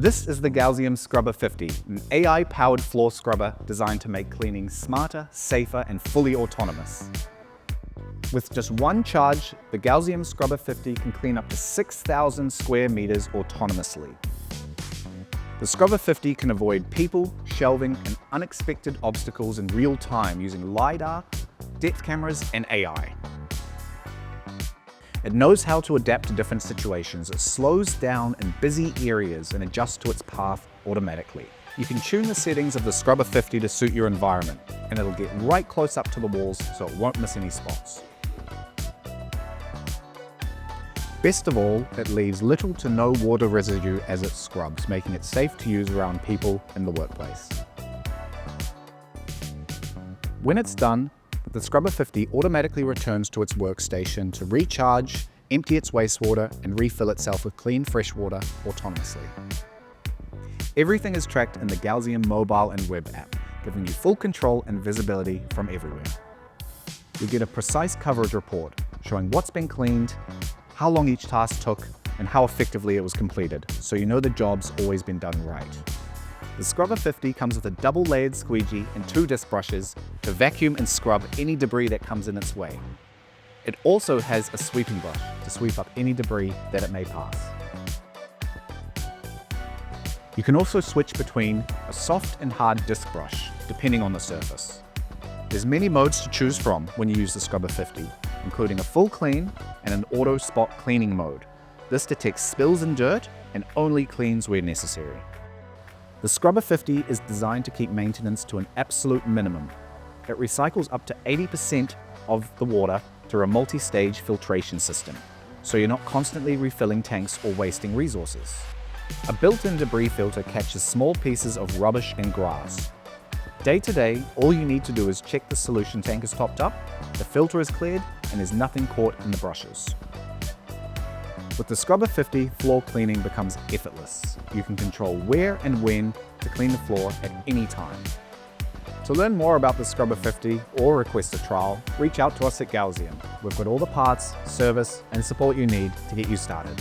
This is the Gausium Scrubber 50, an AI-powered floor scrubber designed to make cleaning smarter, safer, and fully autonomous. With just one charge, the Gausium Scrubber 50 can clean up to 6,000 square meters autonomously. The Scrubber 50 can avoid people, shelving, and unexpected obstacles in real time using LiDAR, depth cameras, and AI. It knows how to adapt to different situations. It slows down in busy areas and adjusts to its path automatically. You can tune the settings of the Scrubber 50 to suit your environment, and it'll get right close up to the walls so it won't miss any spots. Best of all, it leaves little to no water residue as it scrubs, making it safe to use around people in the workplace. When it's done, the Scrubber 50 automatically returns to its workstation to recharge, empty its wastewater, and refill itself with clean, fresh water autonomously. Everything is tracked in the Gausium mobile and web app, giving you full control and visibility from everywhere. You get a precise coverage report showing what's been cleaned, how long each task took, and how effectively it was completed, so you know the job's always been done right. The Scrubber 50 comes with a double-layered squeegee and 2 disc brushes to vacuum and scrub any debris that comes in its way. It also has a sweeping brush to sweep up any debris that it may pass. You can also switch between a soft and hard disc brush, depending on the surface. There's many modes to choose from when you use the Scrubber 50, including a full clean and an auto spot cleaning mode. This detects spills and dirt and only cleans where necessary. The Scrubber 50 is designed to keep maintenance to an absolute minimum. It recycles up to 80% of the water through a multi-stage filtration system, so you're not constantly refilling tanks or wasting resources. A built-in debris filter catches small pieces of rubbish and grass. Day to day, all you need to do is check the solution tank is topped up, the filter is cleared, and there's nothing caught in the brushes. With the Scrubber 50, floor cleaning becomes effortless. You can control where and when to clean the floor at any time. To learn more about the Scrubber 50 or request a trial, reach out to us at Gausium. We've got all the parts, service, and support you need to get you started.